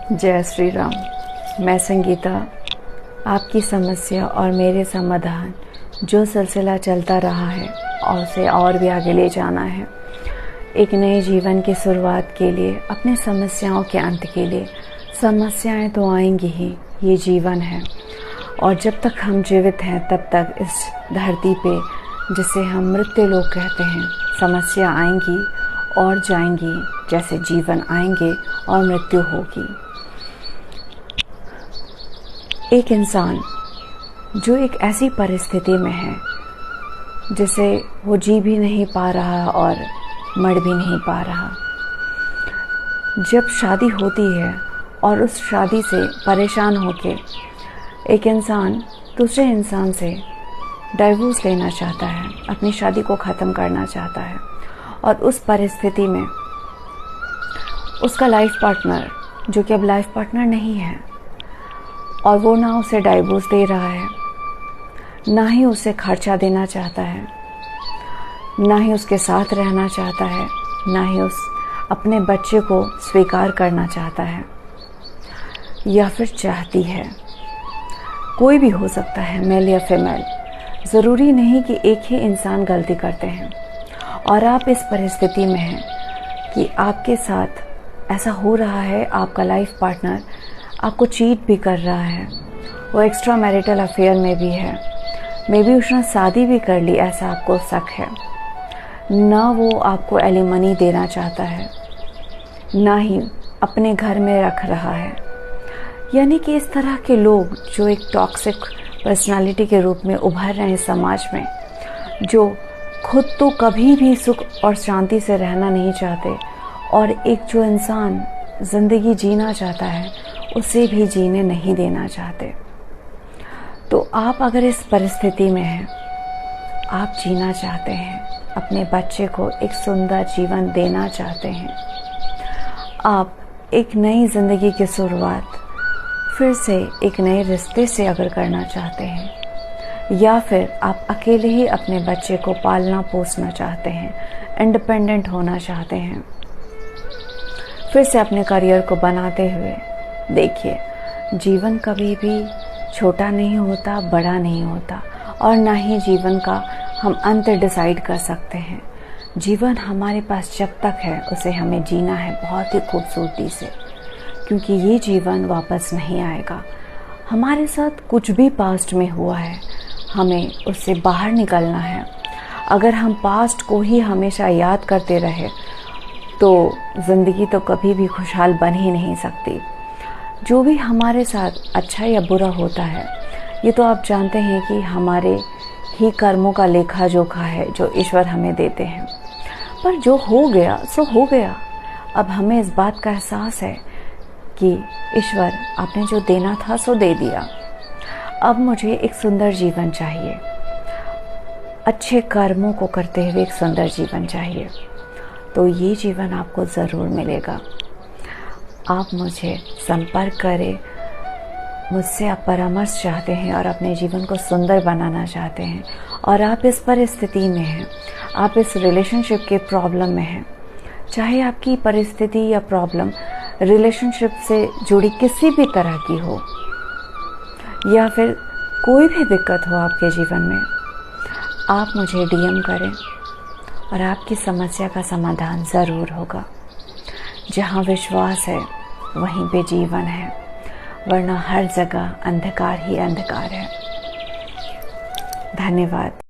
जय श्री राम। मैं संगीता, आपकी समस्या और मेरे समाधान जो सिलसिला चलता रहा है और उसे और भी आगे ले जाना है, एक नए जीवन की शुरुआत के लिए, अपने समस्याओं के अंत के लिए। समस्याएं तो आएंगी ही, ये जीवन है और जब तक हम जीवित हैं तब तक इस धरती पे, जिसे हम मृत्यु लोक कहते हैं, समस्या आएंगी और जाएंगी, जैसे जीवन आएंगे और मृत्यु होगी। एक इंसान जो एक ऐसी परिस्थिति में है जिसे वो जी भी नहीं पा रहा और मर भी नहीं पा रहा, जब शादी होती है और उस शादी से परेशान होके एक इंसान दूसरे इंसान से डाइवोर्स लेना चाहता है, अपनी शादी को ख़त्म करना चाहता है, और उस परिस्थिति में उसका लाइफ पार्टनर, जो कि अब लाइफ पार्टनर नहीं है, और वो ना उसे डाइवोर्स दे रहा है, ना ही उसे खर्चा देना चाहता है, ना ही उसके साथ रहना चाहता है, ना ही उस अपने बच्चे को स्वीकार करना चाहता है या फिर चाहती है। कोई भी हो सकता है, मेल या फीमेल। ज़रूरी नहीं कि एक ही इंसान गलती करते हैं। और आप इस परिस्थिति में हैं कि आपके साथ ऐसा हो रहा है, आपका लाइफ पार्टनर आपको चीट भी कर रहा है, वो एक्स्ट्रा मैरिटल अफेयर में भी है, मे बी उसने शादी भी कर ली, ऐसा आपको शक है। ना वो आपको एलिमनी देना चाहता है, ना ही अपने घर में रख रहा है। यानी कि इस तरह के लोग जो एक टॉक्सिक पर्सनालिटी के रूप में उभर रहे हैं समाज में, जो खुद तो कभी भी सुख और शांति से रहना नहीं चाहते, और एक जो इंसान ज़िंदगी जीना चाहता है उसे भी जीने नहीं देना चाहते। तो आप अगर इस परिस्थिति में हैं, आप जीना चाहते हैं, अपने बच्चे को एक सुंदर जीवन देना चाहते हैं, आप एक नई ज़िंदगी की शुरुआत फिर से एक नए रिश्ते से अगर करना चाहते हैं, या फिर आप अकेले ही अपने बच्चे को पालना पोसना चाहते हैं, इंडिपेंडेंट होना चाहते हैं, फिर से अपने करियर को बनाते हुए, देखिए, जीवन कभी भी छोटा नहीं होता, बड़ा नहीं होता, और ना ही जीवन का हम अंत डिसाइड कर सकते हैं। जीवन हमारे पास जब तक है उसे हमें जीना है बहुत ही खूबसूरती से, क्योंकि ये जीवन वापस नहीं आएगा। हमारे साथ कुछ भी पास्ट में हुआ है, हमें उससे बाहर निकलना है। अगर हम पास्ट को ही हमेशा याद करते रहे तो ज़िंदगी तो कभी भी खुशहाल बन ही नहीं सकती। जो भी हमारे साथ अच्छा या बुरा होता है, ये तो आप जानते हैं कि हमारे ही कर्मों का लेखा जोखा है जो ईश्वर हमें देते हैं। पर जो हो गया सो हो गया। अब हमें इस बात का एहसास है कि ईश्वर, आपने जो देना था सो दे दिया। अब मुझे एक सुंदर जीवन चाहिए, अच्छे कर्मों को करते हुए एक सुंदर जीवन चाहिए। तो ये जीवन आपको ज़रूर मिलेगा। आप मुझे संपर्क करें, मुझसे आप परामर्श चाहते हैं और अपने जीवन को सुंदर बनाना चाहते हैं, और आप इस परिस्थिति में हैं, आप इस रिलेशनशिप के प्रॉब्लम में हैं, चाहे आपकी परिस्थिति या प्रॉब्लम रिलेशनशिप से जुड़ी किसी भी तरह की हो, या फिर कोई भी दिक्कत हो आपके जीवन में, आप मुझे डीएम करें और आपकी समस्या का समाधान ज़रूर होगा। जहाँ विश्वास है वहीं पे जीवन है, वरना हर जगह अंधकार ही अंधकार है। धन्यवाद।